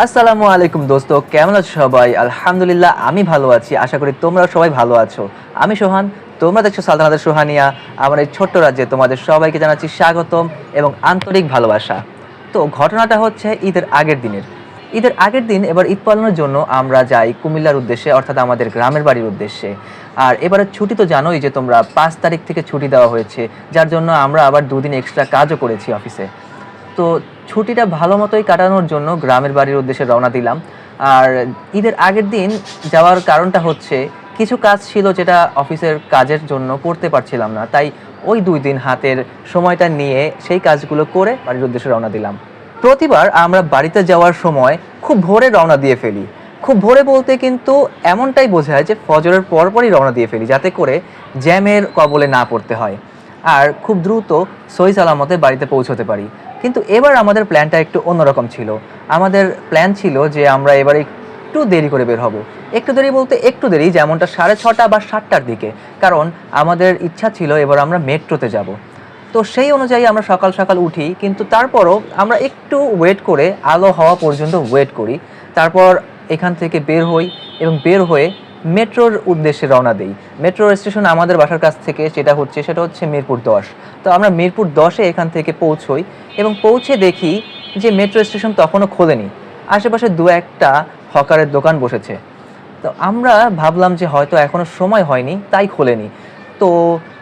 আসসালামু আলাইকুম দোস্ত, কেমন আছো সবাই? আলহামদুলিল্লাহ আমি ভালো আছি। আশা করি তোমরা সবাই ভালো আছো। আমি সোহান, তোমরা দেখছো সালতানাতের সোহানিয়া। আমার এই ছোট্ট রাজ্যে তোমাদের সবাইকে জানাচ্ছি স্বাগতম এবং আন্তরিক ভালোবাসা। তো ঘটনাটা হচ্ছে ঈদের আগের দিনের। ঈদের আগের দিন এবার ঈদ পালনের জন্য আমরা যাই কুমিল্লার উদ্দেশ্যে, অর্থাৎ আমাদের গ্রামের বাড়ির উদ্দেশ্যে। আর এবারের ছুটি তো জানোই যে তোমরা 5 তারিখ থেকে ছুটি দেওয়া হয়েছে, যার জন্য আমরা আবার 2 দিন এক্সট্রা কাজও করেছি অফিসে। তো ছুটিটা ভালো মতোই কাটানোর জন্য গ্রামের বাড়ির উদ্দেশ্যে রওনা দিলাম। আর ঈদের আগের দিন যাওয়ার কারণটা হচ্ছে কিছু কাজ ছিল যেটা অফিসের কাজের জন্য করতে পারছিলাম না, তাই ওই 2 দিন হাতের সময়টা নিয়ে সেই কাজগুলো করে বাড়ির উদ্দেশ্যে রওনা দিলাম। প্রতিবার আমরা বাড়িতে যাওয়ার সময় খুব ভোরে রওনা দিয়ে ফেলি। খুব ভোরে বলতে কিন্তু এমনটাই বোঝায় যে ফজরের পরপরই রওনা দিয়ে ফেলি, যাতে করে জ্যামের কবলে না পড়তে হয় আর খুব দ্রুত সহি সালামতে বাড়িতে পৌঁছতে পারি। কিন্তু এবার আমাদের প্ল্যানটা একটু অন্যরকম ছিল। আমাদের প্ল্যান ছিল যে আমরা এবার একটু দেরি করে বের হব। একটু দেরি বলতে একটু দেরি, যেমনটা 6:30 বা 7টার দিকে, কারণ আমাদের ইচ্ছা ছিল এবার আমরা মেট্রোতে যাব। তো সেই অনুযায়ী আমরা সকাল সকাল উঠি, কিন্তু তারপরও আমরা একটু ওয়েট করে আলো হওয়া পর্যন্ত ওয়েট করি। তারপর এখান থেকে বের হই এবং বের হয়ে মেট্রোর উদ্দেশ্যে রওনা দিই। মেট্রো স্টেশন আমাদের বাসার কাছ থেকে সেটা হচ্ছে মিরপুর 10। তো আমরা মিরপুর 10-এ এখান থেকে পৌঁছই এবং পৌঁছে দেখি যে মেট্রো স্টেশন তখনও খোলেনি। আশেপাশে দু একটা হকারের দোকান বসেছে। তো আমরা ভাবলাম যে হয়তো এখনও সময় হয়নি, তাই খোলেনি। তো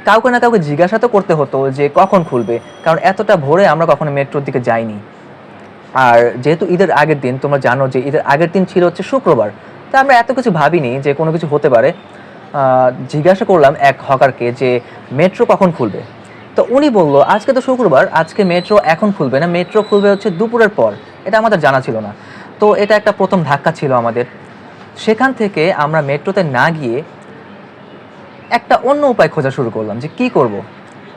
কাউকে না কাউকে জিজ্ঞাসা তো করতে হতো যে কখন খুলবে, কারণ এতটা ভোরে আমরা কখনো মেট্রোর দিকে যাইনি। আর যেহেতু ঈদের আগের দিন, তোমরা জানো যে ঈদের আগের দিন ছিল হচ্ছে শুক্রবার, তা আমরা এত কিছু ভাবিনি যে কোনো কিছু হতে পারে। জিজ্ঞাসা করলাম এক হকারকে যে মেট্রো কখন খুলবে। তো উনি বলল আজকে তো শুক্রবার, আজকে মেট্রো এখন খুলবে না, মেট্রো খুলবে হচ্ছে দুপুরের পর। এটা আমাদের জানা ছিল না। তো এটা একটা প্রথম ধাক্কা ছিল আমাদের। সেখান থেকে আমরা মেট্রোতে না গিয়ে একটা অন্য উপায় খোঁজা শুরু করলাম যে কী করব।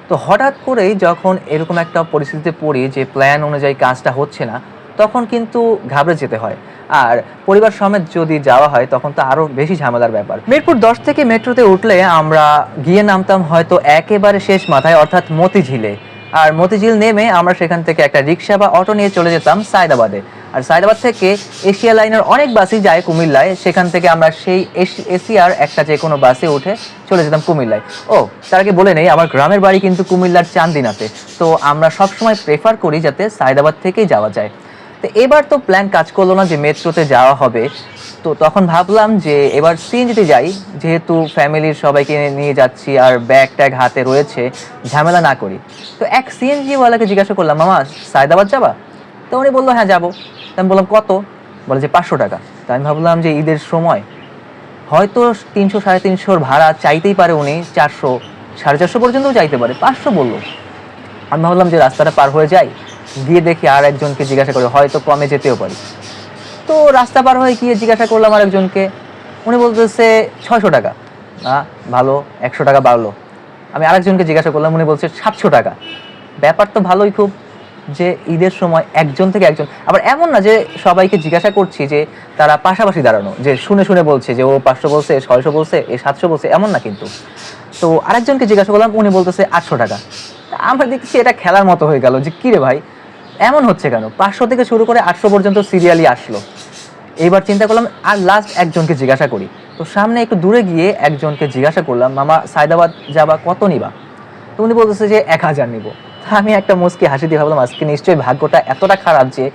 তো হঠাৎ করেই যখন এরকম একটা পরিস্থিতিতে পড়ি যে প্ল্যান অনুযায়ী কাজটা হচ্ছে না, তখন কিন্তু ঘাবড়ে যেতে হয়। আর পরিবার সমেত যদি যাওয়া হয় তখন তো আরও বেশি ঝামেলার ব্যাপার। মিরপুর 10 থেকে মেট্রোতে উঠলে আমরা গিয়ে নামতাম হয়তো একেবারে শেষ মাথায়, অর্থাৎ মতিঝিলে। আর মতিঝিল নেমে আমরা সেখান থেকে একটা রিক্সা বা অটো নিয়ে চলে যেতাম সায়দাবাদে। আর সায়দাবাদ থেকে এশিয়া লাইনের অনেক বাসই যায় কুমিল্লায়, সেখান থেকে আমরা সেই এশিয়ার একটা যে কোনো বাসে উঠে চলে যেতাম কুমিল্লায়। ও, তার আগে বলে নেই, আমার গ্রামের বাড়ি কিন্তু কুমিল্লার চান্দিনাতে। তো আমরা সবসময় প্রেফার করি যাতে সায়দাবাদ থেকেই যাওয়া যায়। তো এবার তো প্ল্যান কাজ করলো না যে মেট্রোতে যাওয়া হবে। তো তখন ভাবলাম যে এবার সিএনজিতে যাই, যেহেতু ফ্যামিলির সবাইকে নিয়ে যাচ্ছি আর ব্যাগ ট্যাগ হাতে রয়েছে, ঝামেলা না করি। তো এক সিএনজিওয়ালাকে জিজ্ঞাসা করলাম, মামা সায়দাবাদ যাবা? তো উনি বললো হ্যাঁ যাবো। তো আমি বললাম কত? বলে যে 500 টাকা। তো আমি ভাবলাম যে ঈদের সময় হয়তো 300 সাড়ে 300 ভাড়া চাইতেই পারে উনি, 400 450 পর্যন্তও চাইতে পারে, 500 বললো। আমি ভাবলাম যে রাস্তাটা পার হয়ে যাই, গিয়ে দেখি আর একজনকে জিজ্ঞাসা করি, হয়তো কমে যেতেও পারি। তো রাস্তা পার হয়ে গিয়ে জিজ্ঞাসা করলাম আরেকজনকে, উনি বলতেছে 600 টাকা। না, ভালো, 100 টাকা বাড়লো। আমি আরেকজনকে জিজ্ঞাসা করলাম, উনি বলছে 700 টাকা। ব্যাপার তো ভালোই খুব, যে ঈদের সময় একজন থেকে একজন, আবার এমন না যে সবাইকে জিজ্ঞাসা করছি যে তারা পাশাপাশি দাঁড়ানো, যে শুনে শুনে বলছে যে ও 500 বলছে, 600 বলছে, এ 700 বলছে, এমন না কিন্তু। তো আরেকজনকে জিজ্ঞাসা করলাম, উনি বলতেছে 800 টাকা। আমরা দেখছি এটা খেলার মতো হয়ে গেল যে কী রে ভাই, এমন হচ্ছে কেন? 500 থেকে শুরু করে 800 পর্যন্ত সিরিয়ালি আসলো। এইবার চিন্তা করলাম আর লাস্ট একজনকে জিজ্ঞাসা করি। তো সামনে একটু দূরে গিয়ে একজনকে জিজ্ঞাসা করলাম, মামা সায়দাবাদ যাবা কত নিবা? তো উনি বলতেছে যে 1000 নিব। আমি একটা মুচকি হাসি দিয়ে ভাবলাম আজকে নিশ্চয়ই ভাগ্যটা এতটা খারাপ যে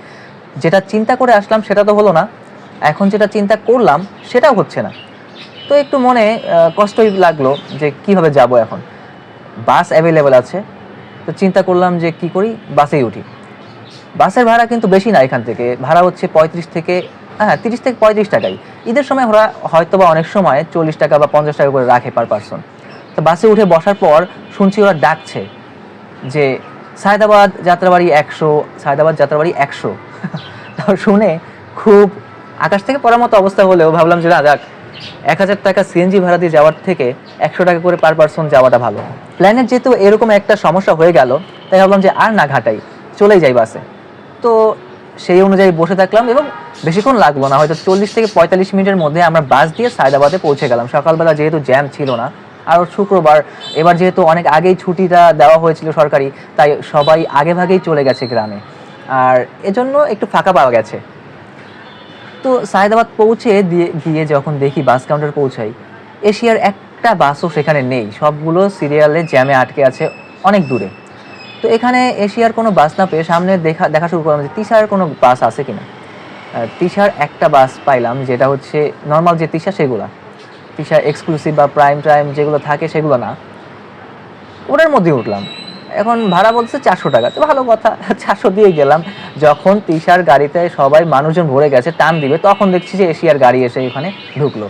যেটা চিন্তা করে আসলাম সেটা তো হলো না, এখন যেটা চিন্তা করলাম সেটাও হচ্ছে না। তো একটু মনে কষ্টই লাগলো যে কিভাবে যাব এখন। বাস অ্যাভেলেবেল আছে, তো চিন্তা করলাম যে কি করি, বাসেই উঠি। বাসের ভাড়া কিন্তু বেশি না, এখান থেকে ভাড়া হচ্ছে 35 থেকে, হ্যাঁ 30 থেকে 35 টাকাই। ঈদের সময় ওরা হয়তো বা অনেক সময় 40 টাকা বা 50 টাকা করে রাখে পার পারসন। তো বাসে উঠে বসার পর শুনছি ওরা ডাকছে যে সায়দাবাদ যাত্রাবাড়ি 100, সায়দাবাদ যাত্রাবাড়ি 100। তাও শুনে খুব আকাশ থেকে পড়ার মতো অবস্থা হলেও ভাবলাম যে না যাক, 1000 টাকা সিএনজি ভাড়া দিয়ে যাওয়ার থেকে 100 টাকা করে পার পারসন যাওয়াটা ভালো। প্ল্যানের যেহেতু এরকম একটা সমস্যা হয়ে গেল, তাই ভাবলাম যে আর না ঘাটাই, চলেই যাই বাসে। তো সেই অনুযায়ী বসে থাকলাম এবং বেশিক্ষণ লাগলো না, হয়তো 40 থেকে 45 মিনিটের মধ্যে আমরা বাস দিয়ে সায়দাবাদে পৌঁছে গেলাম। সকালবেলা যেহেতু জ্যাম ছিল না, আর শুক্রবার, এবার যেহেতু অনেক আগেই ছুটিটা দেওয়া হয়েছিল সরকারি, তাই সবাই আগে ভাগেই চলে গেছে গ্রামে, আর এজন্য একটু ফাঁকা পাওয়া গেছে। তো সায়েদাবাদ পৌঁছে গিয়ে যখন দেখি বাস কাউন্টার পৌঁছাই, এশিয়ার একটা বাসও সেখানে নেই, সবগুলো সিরিয়ালে জ্যামে আটকে আছে অনেক দূরে। তো এখানে এশিয়ার কোনো বাস না পেয়ে সামনে দেখা দেখা শুরু করলাম যে তিশার কোনো বাস আছে কিনা। তিশার একটা বাস পাইলাম, যেটা হচ্ছে নর্মাল যে তিশা সেগুলা, তিশা এক্সক্লুসিভ বা প্রাইম টাইম যেগুলো থাকে সেগুলো না, ওটার মধ্যে উঠলাম। এখন ভাড়া বলছে 400 টাকা, তো ভালো কথা, 400 দিয়ে গেলাম। যখন তিশার গাড়িতে সবাই মানুষজন ভরে গেছে, টান দিবে, তখন দেখছি যে এশিয়ার গাড়ি এসে এখানে ঢুকলো।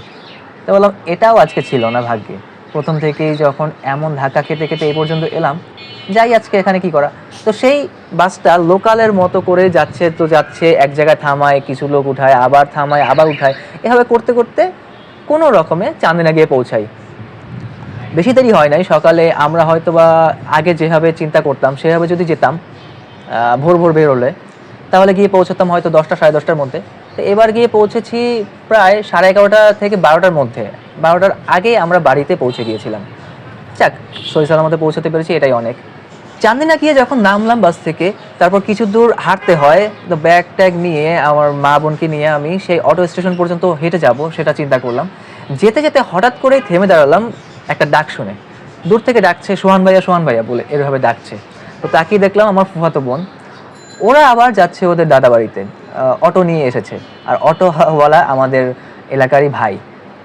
তো বললাম এটাও আজকে ছিল না ভাগ্যে, প্রথম থেকেই যখন এমন ধাক্কা খেতে খেতে এই পর্যন্ত এলাম, যাই আজকে এখানে কি করা। তো সেই বাসটা লোকালের মতো করে যাচ্ছে, তো যাচ্ছে, এক জায়গায় থামায়, কিছু লোক উঠায়, আবার থামায়, আবার উঠায়, এভাবে করতে করতে কোনো রকমে চান্দিনা গিয়ে পৌঁছাই। বেশি দেরি হয় নাই, সকালে আমরা হয়তো বা আগে যেভাবে চিন্তা করতাম সেভাবে যদি যেতাম, ভোর ভোর বেরোলে, তাহলে গিয়ে পৌঁছাতাম হয়তো 10টা সাড়ে 10টার মধ্যে। তো এবার গিয়ে পৌঁছেছি প্রায় 11:30 থেকে 12টার মধ্যে, 12টার আগে আমরা বাড়িতে পৌঁছে গিয়েছিলাম। যাক, সহি সালামতে পৌঁছাতে পেরেছি, এটাই অনেক। চান্দিনা গিয়ে যখন নামলাম বাস থেকে, তারপর কিছু দূর হাঁটতে হয়, তো ব্যাগ ট্যাগ নিয়ে আমার মা বোনকে নিয়ে আমি সেই অটো স্টেশন পর্যন্ত হেঁটে যাব সেটা চিন্তা করলাম। যেতে যেতে হঠাৎ করেই থেমে দাঁড়ালাম একটা ডাক শুনে। দূর থেকে ডাকছে সোহান ভাইয়া বলে, এভাবে ডাকছে। তো তাকিয়ে দেখলাম আমার ফুফাতো বোন, ওরা আবার যাচ্ছে ওদের দাদা বাড়িতে, অটো নিয়ে এসেছে। আর অটোওয়ালা আমাদের এলাকারই ভাই।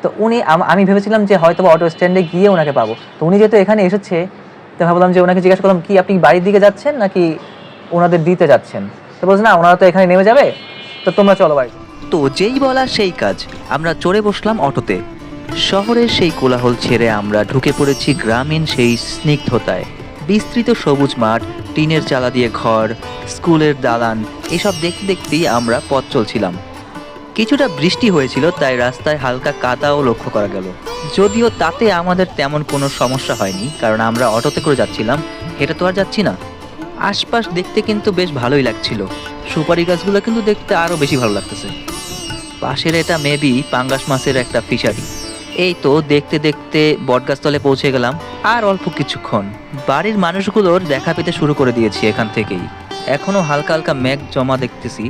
তো উনি আমি ভেবেছিলাম যে হয়তো অটো স্ট্যান্ডে গিয়ে ওনাকে পাবো, তো উনি যেহেতু এখানে এসেছে, তো ভাবলাম যে ওনাকে জিজ্ঞাসা করলাম কি আপনি বাড়ির দিকে যাচ্ছেন নাকি ওনাদের দিতে যাচ্ছেন। তো বলছে না, ওনারা তো এখানে নেমে যাবে, তো তোমরা চলো বাড়িতে। তো যেই বলা সেই কাজ, আমরা চড়ে বসলাম অটোতে। শহরের সেই কোলাহল ছেড়ে আমরা ঢুকে পড়েছি গ্রামীণ সেই স্নিগ্ধতায়। বিস্তৃত সবুজ মাঠ, টিনের চালা দিয়ে ঘর, স্কুলের দালান, এসব দেখতে দেখতেই আমরা পথ চলছিলাম। কিছুটা বৃষ্টি হয়েছিল, তাই রাস্তায় হালকা কাদাও লক্ষ্য করা গেল। যদিও তাতে আমাদের তেমন কোনো সমস্যা হয়নি, কারণ আমরা অটোতে করে যাচ্ছিলাম, হেঁটে তো আর যাচ্ছি না। আশপাশ দেখতে কিন্তু বেশ ভালোই লাগছিল। সুপারি গাছগুলো কিন্তু দেখতে আরও বেশি ভালো লাগতেছে। পাশের এটা মেবি পাঙ্গাস মাছের একটা ফিশারি। এই তো দেখতে দেখতে বটগাছতলে পৌঁছে গেলাম। আর অল্প কিছুক্ষণ বাড়ির মানুষগুলোর দেখা পেতে শুরু করে দিয়েছি এখান থেকেই। এখনো হালকা হালকা মেঘ জমা দেখতেছি,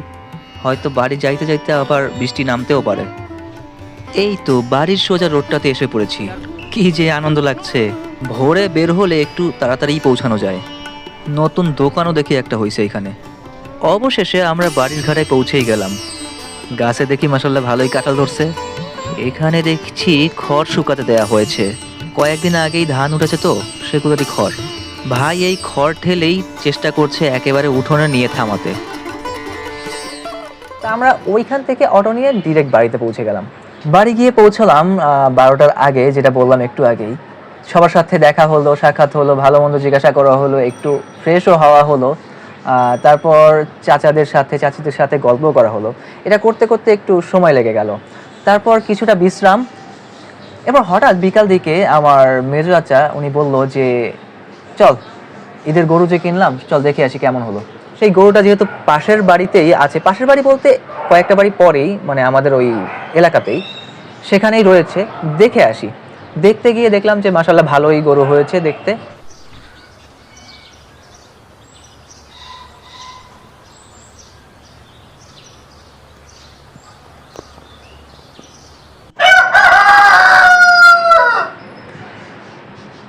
হয়তো বাড়ি যাইতে যাইতে আবার বৃষ্টি নামতেও পারে। এই তো বাড়ির সোজা রোডটাতে এসে পড়েছি। কি যে আনন্দ লাগছে! ভোরে বের হলে একটু তাড়াতাড়ি পৌঁছানো যায়। নতুন দোকানও দেখি একটা হয়েছে এখানে। অবশেষে আমরা বাড়ির ঘাড়ে পৌঁছেই গেলাম। গাছে দেখি মাসাল্লাহ ভালোই কাঁঠাল ধরছে। এখানে দেখছি খড় শুকাতে দেয়া হয়েছে, কয়েকদিন আগেই ধান উঠেছে তো সেগুলোরই খড়। ভাই এই খড় ঠেলেই চেষ্টা করছে একেবারে উঠোনে নিয়ে থামাতে। তা আমরা ওইখান থেকে অটো নিয়ে ডিরেক্ট বাড়িতে পৌঁছে গেলাম। বাড়ি গিয়ে পৌঁছালাম 12টার আগে, যেটা বললাম একটু আগেই। সবার সাথে দেখা হলো, সাক্ষাৎ হলো, ভালো মন্দ জিজ্ঞাসা করা হলো, একটু ফ্রেশও হওয়া হলো। তারপর চাচাদের সাথে চাচিদের সাথে গল্প করা হলো। এটা করতে করতে একটু সময় লেগে গেল। তারপর কিছুটা বিশ্রাম। এবার হঠাৎ বিকাল দিকে আমার মেজো চাচা উনি বলল যে চল, ঈদের গরু যে কিনলাম, চল দেখে আসি কেমন হলো। সেই গরুটা যেহেতু পাশের বাড়িতেই আছে, পাশের বাড়ি বলতে কয়েকটা বাড়ি পরেই, মানে আমাদের ওই এলাকাতেই, সেখানেই রয়েছে, দেখে আসি। দেখতে গিয়ে দেখলাম যে মাশাল্লাহ ভালোই গরু হয়েছে দেখতে।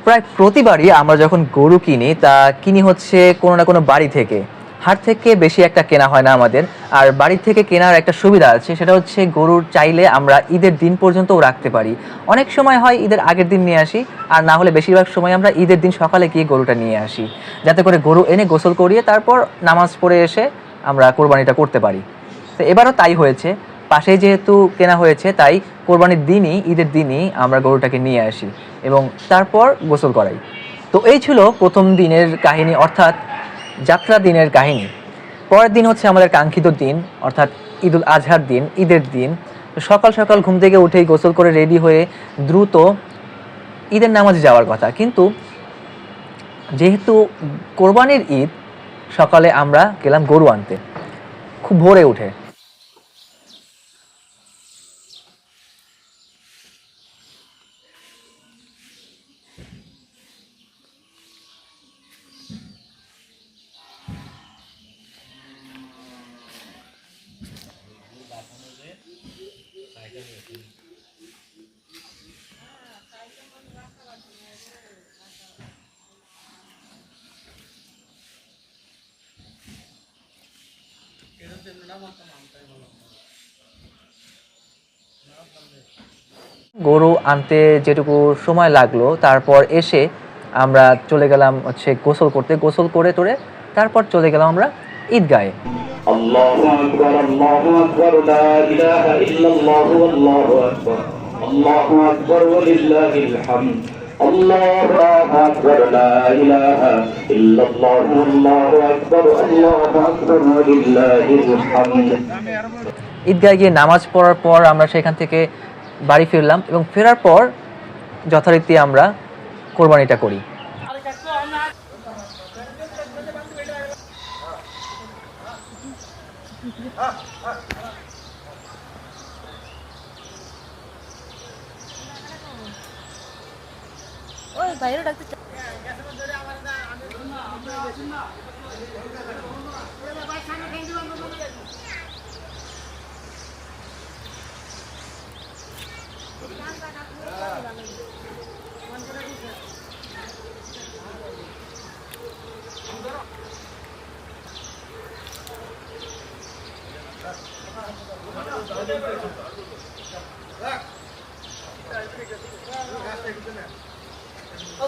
প্রায় প্রতিবারই আমরা যখন গরু কিনি, তা কিনি হচ্ছে কোনো না কোনো বাড়ি থেকে। হাট থেকে বেশি একটা কেনা হয় না আমাদের। আর বাড়ি থেকে কেনার একটা সুবিধা আছে, সেটা হচ্ছে গরুর চাইলে আমরা ঈদের দিন পর্যন্তও রাখতে পারি। অনেক সময় হয় ঈদের আগের দিন নিয়ে আসি, আর না হলে বেশিরভাগ সময় আমরা ঈদের দিন সকালে গিয়ে গরুটা নিয়ে আসি, যাতে করে গরু এনে গোসল করিয়ে তারপর নামাজ পড়ে এসে আমরা কোরবানিটা করতে পারি। তো এবারও তাই হয়েছে, পাশেই যেহেতু কেনা হয়েছে, তাই কোরবানির দিনই, ঈদের দিনই আমরা গরুটাকে নিয়ে আসি এবং তারপর গোসল করাই। তো এই ছিল প্রথম দিনের কাহিনী, অর্থাৎ যাত্রা দিনের কাহিনী। পরের দিন হচ্ছে আমাদের কাঙ্ক্ষিত দিন, অর্থাৎ ঈদুল আজহার দিন, ঈদের দিন। তো সকাল সকাল ঘুম থেকে উঠেই গোসল করে রেডি হয়ে দ্রুত ঈদের নামাজে যাওয়ার কথা, কিন্তু যেহেতু কোরবানির ঈদ, সকালে আমরা গেলাম গরু আনতে খুব ভোরে উঠে। গরু আনতে যেটুকু সময় লাগলো, তারপর এসে আমরা চলে গেলাম হচ্ছে গোসল করতে। গোসল করে টোরে তারপর চলে গেলাম আমরা ঈদগাহে। الله أكبر الله أكبر لا إله إلا الله والله أكبر الله أكبر ولله الحمد الله أكبر لا إله إلا الله والله أكبر الله أكبر ولله الحمد। ঈদগাহে গিয়ে নামাজ পড়ার পর আমরা সেখান থেকে বাড়ি ফিরলাম এবং ফেরার পর যথারীতি আমরা কোরবানিটা করি। ওই বাইরে ডাকতে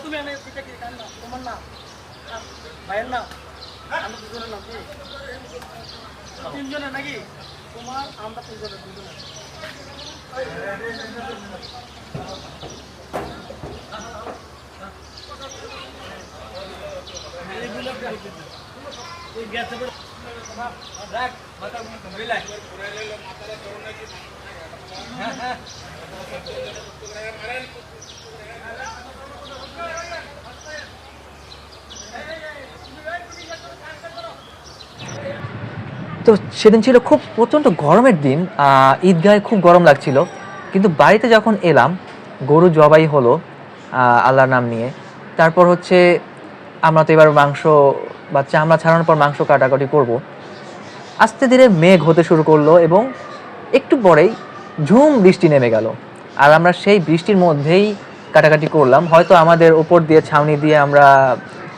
তুমি আমি পিঠা কি কান না তোমার না ভাইয়ের না আমরা দুজনের নাম তিনজনের নাকি তোমার আমরা তিনজনের দুজনের তো সেদিন ছিল খুব প্রচণ্ড গরমের দিন। ঈদগাহে খুব গরম লাগছিল, কিন্তু বাড়িতে যখন এলাম গরু জবাই হলো আল্লাহর নাম নিয়ে। তারপর হচ্ছে আমরা তো এবার মাংস বা চামড়া ছাড়ানোর পর মাংস কাটাকাটি করব। আস্তে ধীরে মেঘ হতে শুরু করলো এবং একটু পরেই ঝুম বৃষ্টি নেমে গেল। আর আমরা সেই বৃষ্টির মধ্যেই কাটাকাটি করলাম। হয়তো আমাদের ওপর দিয়ে ছাউনি দিয়ে আমরা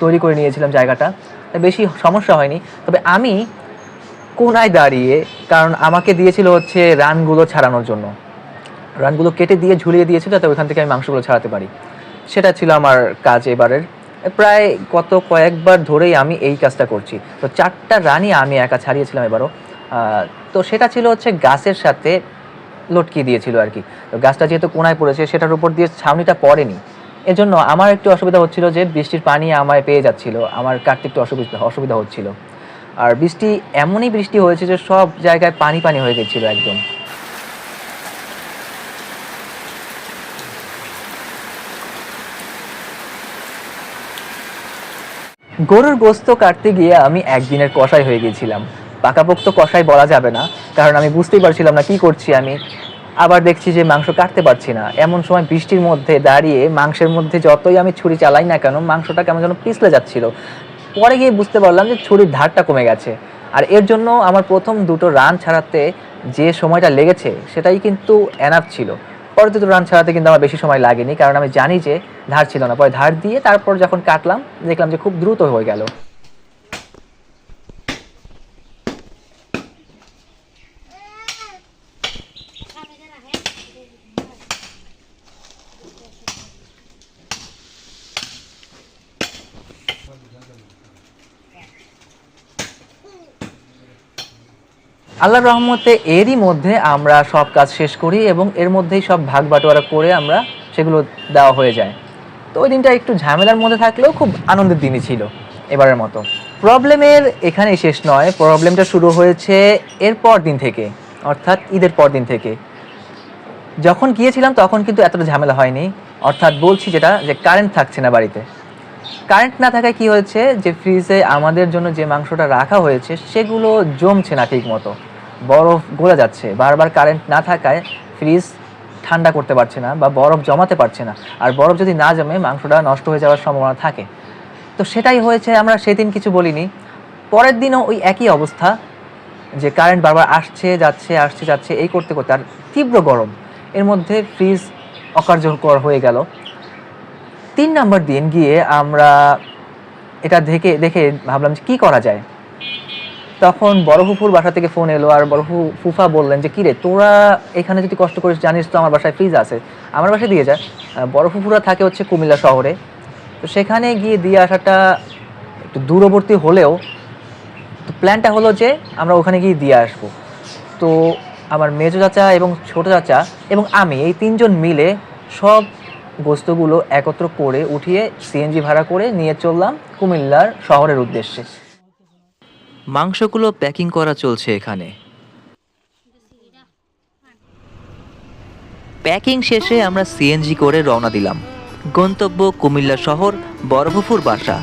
তৈরি করে নিয়েছিলাম জায়গাটা, বেশি সমস্যা হয়নি। তবে আমি কোনায় দাঁড়িয়ে, কারণ আমাকে দিয়েছিল হচ্ছে রানগুলো ছাড়ানোর জন্য, রানগুলো কেটে দিয়ে ঝুলিয়ে দিয়েছিল যাতে ওইখান থেকে আমি মাংসগুলো ছাড়াতে পারি। সেটা ছিল আমার কাজ এবারের। প্রায় গত কয়েকবার ধরেই আমি এই কাজটা করছি। তো 4টা রানই আমি একা ছাড়িয়েছিলাম এবারও। তো সেটা ছিল হচ্ছে গাছের সাথে লটকিয়ে দিয়েছিল আর কি। তো গাছটা যেহেতু কোনায় পড়েছে সেটার উপর দিয়ে ছাউনিটা পড়েনি, এজন্য আমার একটু অসুবিধা হচ্ছিল যে বৃষ্টির পানি আমায় পেয়ে যাচ্ছিল, আমার কাটতে একটু অসুবিধা হচ্ছিল। আর বৃষ্টি এমনই বৃষ্টি হয়েছে যে সব জায়গায় পানি পানি হয়ে গেছিল একদম। গরুর গোস্ত কাটতে গিয়ে আমি একদিনের কষাই হয়ে গিয়েছিলাম। পাকাপোক্ত কষাই বলা যাবে না, কারণ আমি বুঝতেই পারছিলাম না কি করছি আমি। আবার দেখছি যে মাংস কাটতে পারছি না। এমন সময় বৃষ্টির মধ্যে দাঁড়িয়ে মাংসের মধ্যে যতই আমি ছুরি চালাই না কেন, মাংসটা কেমন যেন পিছলে যাচ্ছিল। পরে গিয়ে বুঝতে পারলাম যে ছুরির ধারটা কমে গেছে। আর এর জন্য আমার প্রথম 2টো রান ছাড়াতে যে সময়টা লেগেছে সেটাই কিন্তু এনাফ ছিল। পরে 2টো রান ছাড়াতে কিন্তু আমার বেশি সময় লাগেনি, কারণ আমি জানি যে ধার ছিল না। পরে ধার দিয়ে তারপর যখন কাটলাম দেখলাম যে খুব দ্রুত হয়ে গেল। আল্লাহর রহমতে এরই মধ্যে আমরা সব কাজ শেষ করি এবং এর মধ্যেই সব ভাগ বাটোয়ারা করে আমরা সেগুলো দেওয়া হয়ে যায়। তো ওই দিনটা একটু ঝামেলার মধ্যে থাকলেও খুব আনন্দের দিনই ছিল এবারের মতো। প্রবলেমের এখানেই শেষ নয়, প্রবলেমটা শুরু হয়েছে এর পর দিন থেকে, অর্থাৎ ঈদের পর দিন থেকে। যখন গিয়েছিলাম তখন কিন্তু এতটা ঝামেলা হয়নি, অর্থাৎ বলছি যেটা, যে কারেন্ট থাকছে না বাড়িতে। কারেন্ট না থাকায় কি হয়েছে, যে ফ্রিজে আমাদের জন্য যে মাংসটা রাখা হয়েছে সেগুলো জমছে না ঠিক মতো, বরফ গলে যাচ্ছে। বারবার কারেন্ট না থাকায় ফ্রিজ ঠান্ডা করতে পারছে না বা বরফ জমাতে পারছে না। আর বরফ যদি না জমে মাংসটা নষ্ট হয়ে যাওয়ার সম্ভাবনা থাকে। তো সেটাই হয়েছে, আমরা সেদিন কিছু বলিনি। পরের দিনও ওই একই অবস্থা, যে কারেন্ট বারবার আসছে যাচ্ছে এই করতে করতে, আর তীব্র গরম, এর মধ্যে ফ্রিজ অকার্যকর হয়ে গেল। 3 নম্বর দিন গিয়ে আমরা এটা দেখে ভাবলাম যে কী করা যায়। তখন বড় ফুফুর বাসা থেকে ফোন এলো, আর বড় ফুফা বললেন যে কিরে তোরা এখানে যদি কষ্ট করিস, জানিস তো আমার বাসায় ফ্রিজ আছে, আমার বাসায় দিয়ে যা। বড় ফুফুরা থাকে হচ্ছে কুমিল্লা শহরে, তো সেখানে গিয়ে দিয়ে আসাটা একটু দূরবর্তী হলেও তো প্ল্যানটা হলো যে আমরা ওখানে গিয়ে দিয়ে আসবো। তো আমার মেজো চাচা এবং ছোটো চাচা এবং আমি এই তিনজন মিলে সব গোস্তগুলো একত্র করে উঠিয়ে সিএনজি ভাড়া করে নিয়ে চললাম কুমিল্লার শহরের উদ্দেশ্যে। মাংসগুলো প্যাকিং করা চলছে এখানে। প্যাকিং শেষে আমরা সিএনজি করে রওনা দিলাম। গন্তব্য কুমিল্লা শহর, বড়ফুফুর বাসা।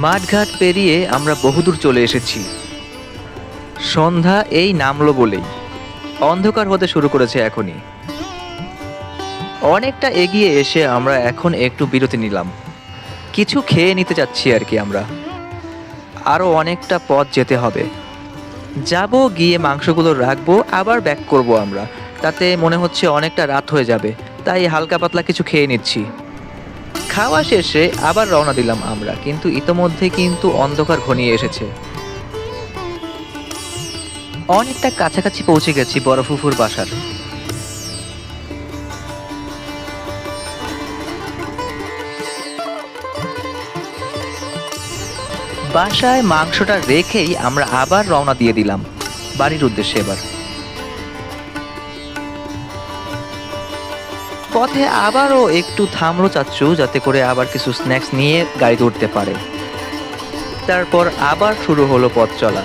মাঠঘাট পেরিয়ে আমরা বহুদূর চলে এসেছি। সন্ধ্যা এই নামলো বলেই অন্ধকার হতে শুরু করেছে এখনই। অনেকটা এগিয়ে এসে আমরা এখন একটু বিরতি নিলাম, কিছু খেয়ে নিতে যাচ্ছি আর কি। আমরা আরও অনেকটা পথ যেতে হবে, যাব গিয়ে মাংসগুলো রাখবো, আবার ব্যাক করব আমরা। তাতে মনে হচ্ছে অনেকটা রাত হয়ে যাবে, তাই হালকা পাতলা কিছু খেয়ে নিচ্ছি। খাওয়া শেষে আবার রওনা দিলাম আমরা, কিন্তু ইতোমধ্যে কিন্তু অন্ধকার ঘনিয়ে এসেছে। অনেকটা কাছাকাছি পৌঁছে গেছি বড় ফুফুর বাসার। বাসায় মাংসটা রেখেই আমরা আবার রওনা দিয়ে দিলাম বাড়ির উদ্দেশ্যে। এবার পথে আবারও একটু থামলো চাচ্চু, যাতে করে আবার কিছু স্ন্যাক্স নিয়ে গাড়িতে উঠতে পারে। তারপর আবার শুরু হলো পথ চলা।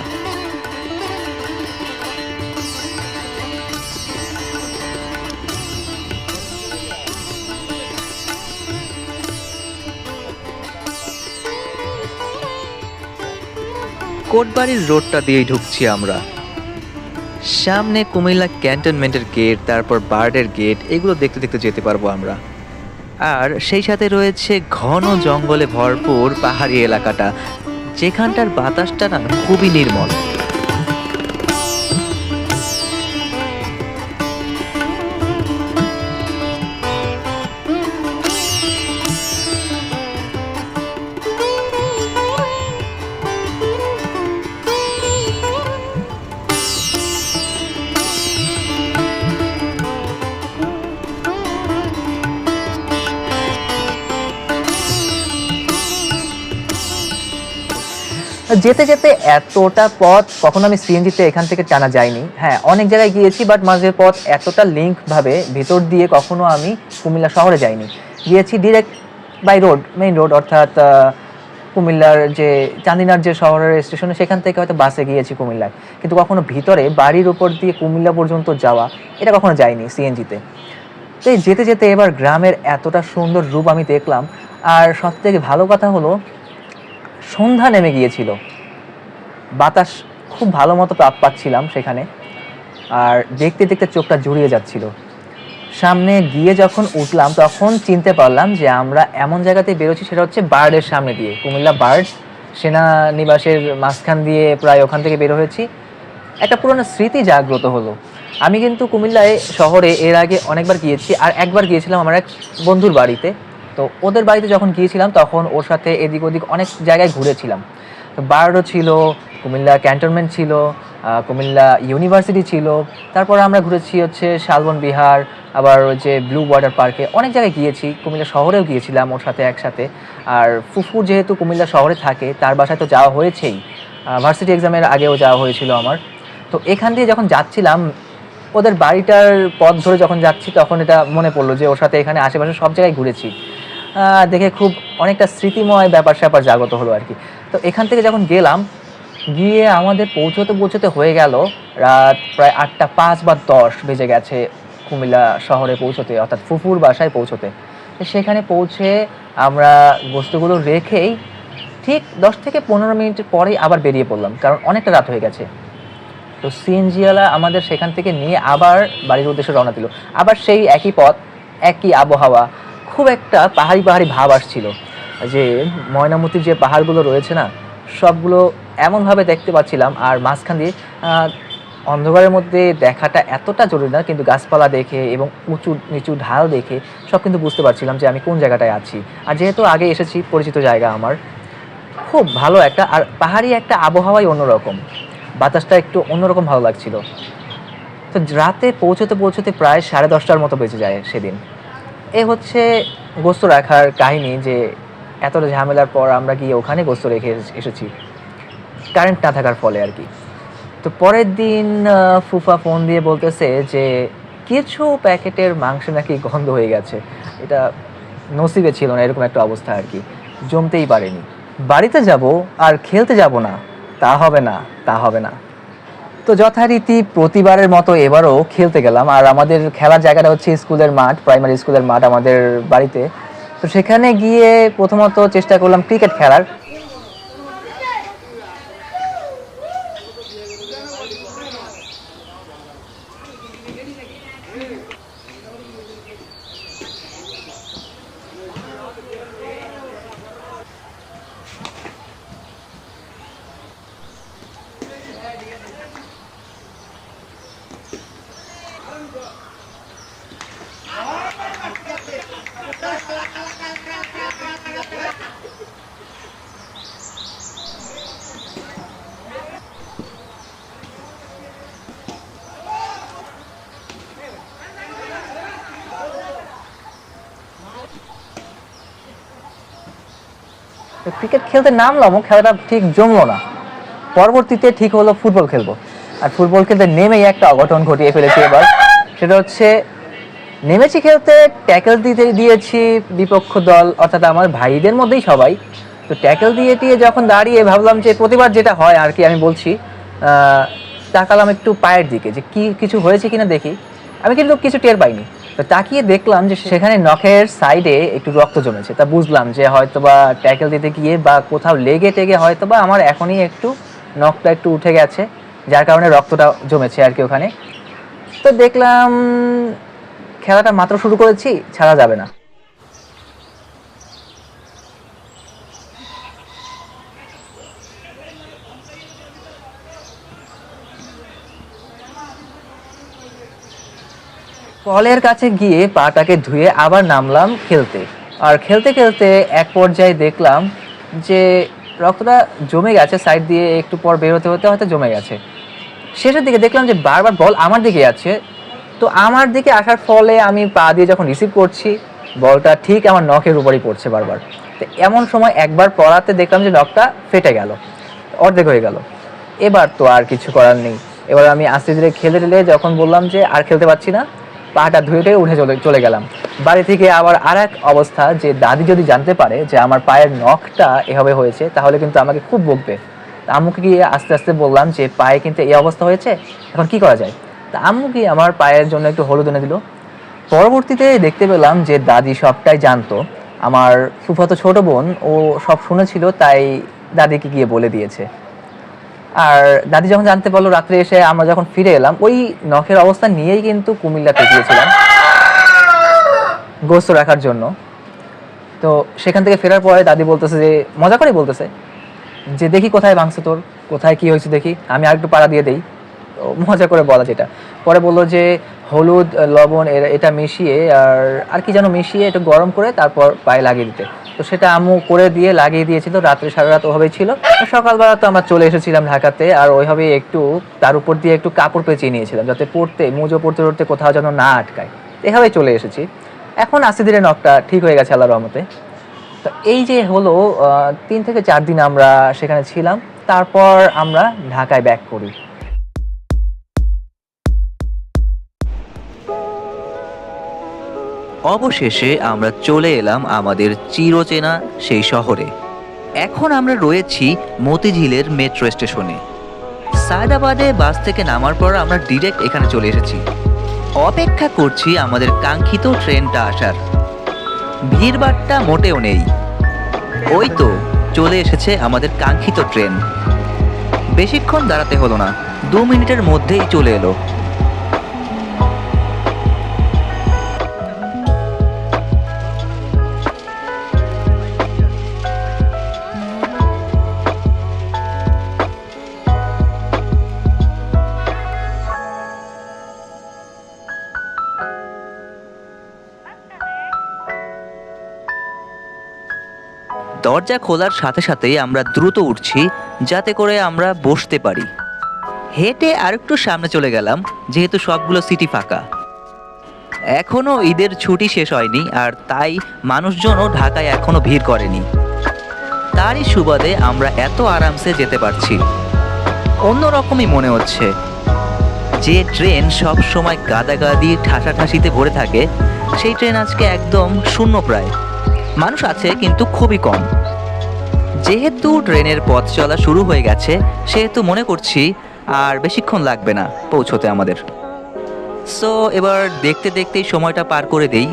কোটবাড়ির রোডটা দিয়েই ঢুকছি আমরা। সামনে কুমিল্লা ক্যান্টনমেন্টের গেট, তারপর বার্ডের গেট, এগুলো দেখতে দেখতে যেতে পারবো আমরা। আর সেই সাথে রয়েছে ঘন জঙ্গলে ভরপুর পাহাড়ি এলাকাটা, যেখানটার বাতাসটা না খুবই নির্মল। যেতে যেতে এতটা পথ কখনো আমি সিএনজিতে এখান থেকে টানা যায়নি। হ্যাঁ, অনেক জায়গায় গিয়েছি, বাট মাঝের পথ এতটা লিঙ্ক ভাবে ভিতর দিয়ে কখনো আমি কুমিল্লা শহরে যাইনি। গিয়েছি direct by road, main road, অর্থাৎ কুমিল্লার যে চান্দিনার যে শহরের স্টেশনে, সেখান থেকে হয়তো বাসে গিয়েছি কুমিল্লায়, কিন্তু কখনো ভিতরে বাড়ির উপর দিয়ে কুমিল্লা পর্যন্ত যাওয়া এটা কখনো যাইনি সিএনজিতে। তো এই যেতে যেতে এবার গ্রামের এতটা সুন্দর রূপ আমি দেখলাম। আর সব থেকে ভালো কথা হলো সন্ধ্যা নেমে গিয়েছিল, বাতাস খুব ভালো মতো পাচ্ছিলাম সেখানে, আর দেখতে দেখতে চোখটা জুড়িয়ে যাচ্ছিল। সামনে গিয়ে যখন উঠলাম তখন চিনতে পারলাম যে আমরা এমন জায়গাতে বেরোচ্ছি, সেটা হচ্ছে বার্ডের সামনে দিয়ে, কুমিল্লা বার্ড সেনানিবাসের মাঝখান দিয়ে প্রায় ওখান থেকে বের হয়েছি। একটা পুরনো স্মৃতি জাগ্রত হলো। আমি কিন্তু কুমিল্লায় শহরে এর আগে অনেকবার গিয়েছি, আর একবার গিয়েছিলাম আমার এক বন্ধুর বাড়িতে। তো ওদের বাড়িতে যখন গিয়েছিলাম তখন ওর সাথে এদিক ওদিক অনেক জায়গায় ঘুরেছিলাম। তো বার্ডও ছিল, কুমিল্লা ক্যান্টনমেন্ট ছিল, কুমিল্লা ইউনিভার্সিটি ছিল, তারপর আমরা ঘুরেছি হচ্ছে শালবন বিহার, আবার ওই যে ব্লু ওয়াটার পার্কে, অনেক জায়গায় গিয়েছি। কুমিল্লা শহরেও গিয়েছিলাম ওর সাথে একসাথে। আর ফুফুর যেহেতু কুমিল্লা শহরে থাকে, তার বাসায় তো যাওয়া হয়েছেই, ভার্সিটি এক্সামের আগেও যাওয়া হয়েছিল আমার। তো এখান দিয়ে যখন যাচ্ছিলাম ওদের বাড়িটার পথ ধরে যখন যাচ্ছি, তখন এটা মনে পড়লো যে ওর সাথে এখানে আশেপাশে সব জায়গায় ঘুরেছি। দেখে খুব অনেকটা স্মৃতিময় ব্যাপার স্যাপার জাগত হলো আর কি। তো এখান থেকে যখন গেলাম, গিয়ে আমাদের পৌঁছতে হয়ে গেল রাত প্রায় 8টা 5 বা 10 বেজে গেছে কুমিল্লা শহরে পৌঁছতে, অর্থাৎ ফুফুর বাসায় পৌঁছতে। তো সেখানে পৌঁছে আমরা বস্তুগুলো রেখেই ঠিক 10 থেকে 15 মিনিট পরেই আবার বেরিয়ে পড়লাম, কারণ অনেকটা রাত হয়ে গেছে। তো সিএনজিওয়ালা আমাদের সেখান থেকে নিয়ে আবার বাড়ির উদ্দেশ্যে রওনা দিল। আবার সেই একই পথ, একই আবহাওয়া, খুব একটা পাহাড়ি পাহাড়ি ভাব আসছিল। যে ময়নামতির যে পাহাড়গুলো রয়েছে না, সবগুলো এমনভাবে দেখতে পাচ্ছিলাম। আর মাঝখান দিয়ে অন্ধকারের মধ্যে দেখাটা এতটা জরুরি না, কিন্তু গাছপালা দেখে এবং উঁচু নিচু ঢাল দেখে সব কিন্তু বুঝতে পারছিলাম যে আমি কোন জায়গাটায় আছি। আর যেহেতু আগে এসেছি, পরিচিত জায়গা আমার, খুব ভালো একটা, আর পাহাড়ি একটা আবহাওয়াই অন্যরকম, বাতাসটা একটু অন্যরকম ভালো লাগছিল। তো রাতে পৌঁছতে পৌঁছতে প্রায় 10:30টার মতো বেঁচে যায় সেদিন। এ হচ্ছে গোস্ত রাখার কাহিনী, যে এতটা ঝামেলার পর আমরা গিয়ে ওখানে গোস্ত রেখে এসেছি, কারেন্ট না থাকার ফলে আর কি। তো পরের দিন ফুফা ফোন দিয়ে বলতেছে যে কিছু প্যাকেটের মাংস নাকি গন্ধ হয়ে গেছে। এটা নসিবে ছিল না, এরকম একটা অবস্থা আর কি, জমতেই পারেনি। বাড়িতে যাব আর খেলতে যাব না, তা হবে না, তা হবে না। তো যথারীতি প্রতিবারের মতো এবারও খেলতে গেলাম। আর আমাদের খেলার জায়গাটা হচ্ছে স্কুলের মাঠ, প্রাইমারি স্কুলের মাঠ আমাদের বাড়িতে। তো সেখানে গিয়ে প্রথমত চেষ্টা করলাম ক্রিকেট খেলার। তো ক্রিকেট খেলতে নামলাম, খেলাটা ঠিক জমলো না। পরবর্তীতে ঠিক হলো ফুটবল খেলবো। আর ফুটবল খেলতে নেমেই একটা অঘটন ঘটিয়ে ফেলেছি এবার। সেটা হচ্ছে নেমেছি খেলতে, ট্যাকেল দিতে দিয়েছি বিপক্ষ দল, অর্থাৎ আমার ভাইদের মধ্যেই সবাই। তো ট্যাকেল দিয়ে যখন দাঁড়িয়ে ভাবলাম যে প্রতিবার যেটা হয় আর কি, আমি বলছি, তাকালাম একটু পায়ের দিকে যে কিছু হয়েছে কিনা দেখি। আমি কিন্তু কিছু টের পাইনি। তো তাকিয়ে দেখলাম যে সেখানে নখের সাইডে একটু রক্ত জমেছে। তা বুঝলাম যে হয়তোবা ট্যাকেল দিতে গিয়ে বা কোথাও লেগে টেগে হয়তোবা আমার এখনই একটু নখটা একটু উঠে গেছে, যার কারণে রক্তটা জমেছে আর কি ওখানে। তো দেখলাম খেলাটা মাত্র শুরু করেছি, ছাড়া যাবে না। কলের কাছে গিয়ে পাটাকে ধুয়ে আবার নামলাম খেলতে। আর খেলতে খেলতে এক পর্যায়ে দেখলাম যে রক্তটা জমে গেছে সাইড দিয়ে, একটু পর বের হতে হতে হয়তো জমে গেছে। শেষের দিকে দেখলাম যে বারবার বল আমার দিকে আছে। তো আমার দিকে আসার ফলে আমি পা দিয়ে যখন রিসিভ করছি, বলটা ঠিক আমার নখের উপরই পড়ছে বারবার। তো এমন সময় একবার পড়াতে দেখলাম যে নখটা ফেটে গেল, অর্ধেক হয়ে গেল। এবার তো আর কিছু করার নেই। এবার আমি আস্তে ধীরে খেলে টেলে যখন বললাম যে আর খেলতে পারছি না, পাটা ধুয়ে উঠে চলে গেলাম বাড়ি থেকে। আবার আর এক অবস্থা, যে দাদি যদি জানতে পারে যে আমার পায়ের নখটা এভাবে হয়েছে, তাহলে কিন্তু আমাকে খুব বকবে। আম্মুকে গিয়ে আস্তে আস্তে বললাম যে পায়ে কিন্তু এই অবস্থা হয়েছে, এখন কি করা যায়। তা আম্মু গিয়ে আমার পায়ের জন্য একটু হলুদ এনে দিল। পরবর্তীতে দেখতে পেলাম যে দাদি সবটাই জানতো। আমার ফুফাতো ছোট বোন ও সব শুনেছিল, তাই দাদিকে গিয়ে বলে দিয়েছে। আর দাদি যখন জানতে পারলো, রাত্রে এসে আমরা যখন ফিরে এলাম, ওই নখের অবস্থা নিয়েই কিন্তু কুমিল্লাতে গিয়েছিলাম গোস্ত রাখার জন্য। তো সেখান থেকে ফেরার পরে দাদি বলতেছে, যে মজা করে বলতেছে যে দেখি কোথায় ভাঙছে তোর, কোথায় কি হয়েছে দেখি, আমি আর একটু পাড়া দিয়ে দেই। তো মজা করে বলা যেটা। পরে বললো যে হলুদ লবণ এটা মিশিয়ে আর কি যেন মিশিয়ে একটু গরম করে তারপর পায়ে লাগিয়ে দিতে। তো সেটা আম্মু করে দিয়ে লাগিয়ে দিয়েছিল। রাত্রে সারা রাত ওভাবেই ছিল। সকালবেলা তো আমরা চলে এসেছিলাম ঢাকাতে, আর ওইভাবেই একটু তার উপর দিয়ে একটু কাপড় পেঁচিয়ে নিয়েছিলাম, যাতে মুজো পড়তে কোথাও যেন না আটকায়। এভাবেই চলে এসেছি। এখন আস্তে ধীরে নখটা ঠিক হয়ে গেছে আল্লাহর রহমতে। তো এই যে হলো 3 থেকে 4 দিন আমরা সেখানে ছিলাম, তারপর আমরা ঢাকায় ব্যাক করি। অবশেষে আমরা চলে এলাম আমাদের চিরচেনা সেই শহরে। এখন আমরা রয়েছি মতিঝিলের মেট্রো স্টেশনে। সায়দাবাদে বাস থেকে নামার পর আমরা ডিরেক্ট এখানে চলে এসেছি। অপেক্ষা করছি আমাদের কাঙ্ক্ষিত ট্রেনটা আসার। ভিড়ভাট্টা মোটেও নেই। ওই তো চলে এসেছে আমাদের কাঙ্ক্ষিত ট্রেন। বেশিক্ষণ দাঁড়াতে হলো না, 2 মিনিটের মধ্যেই চলে এলো। দরজা খোলার সাথে সাথেই আমরা দ্রুত উঠছি যাতে করে আমরা বসতে পারি। হেঁটে আরেকটু সামনে চলে গেলাম যেহেতু সবগুলো সিটি ফাঁকা। এখনো ঈদের ছুটি শেষ হয়নি আর তাই মানুষজনও ঢাকায় এখনো ভিড় করেনি। তারই সুবাদে আমরা এত আরামসে যেতে পারছি। অন্যরকমই মনে হচ্ছে। যে ট্রেন সব সময় গাদাগাদি ঠাসাঠাসিতে ভরে থাকে সেই ট্রেন আজকে একদম শূন্য প্রায়। মানুষ আছে কিন্তু খুবই কম। যেহেতু ট্রেনের পথ চলা শুরু হয়ে গেছে সেহেতু মনে করছি আর বেশিক্ষণ লাগবে না পৌঁছতে আমাদের। সো এবার দেখতে দেখতেই সময়টা পার করে দেই।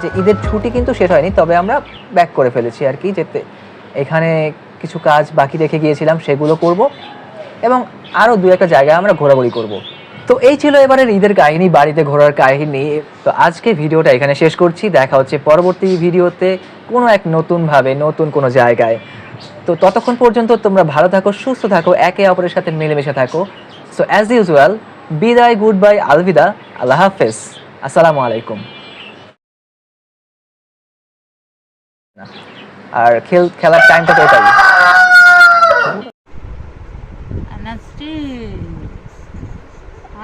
যে ঈদের ছুটি কিন্তু শেষ হয়নি, তবে আমরা ব্যাক করে ফেলেছি আর কি। যেতে এখানে কিছু কাজ বাকি রেখে গিয়েছিলাম সেগুলো করব এবং আরও 2-1টা জায়গায় আমরা ঘোরাঘুরি করব। তো এই ছিল এবারের ঈদের কাহিনী, বাড়িতে ঘোরার কাহিনী। তো আজকে ভিডিওটা এখানে শেষ করছি। দেখা হচ্ছে পরবর্তী ভিডিওতে কোনো এক নতুনভাবে নতুন কোনো জায়গায়। তো ততক্ষণ পর্যন্ত তোমরা ভালো থাকো, সুস্থ থাকো, একে অপরের সাথে মিলেমিশে থাকো। সো অ্যাজ ইউজুয়াল, বিদায়, গুড বাই, আলবিদা, আল্লাহ হাফেজ, আসসালামু আলাইকুম। আর খেলার টাইমটা তো এটাই। Anas,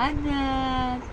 Anas,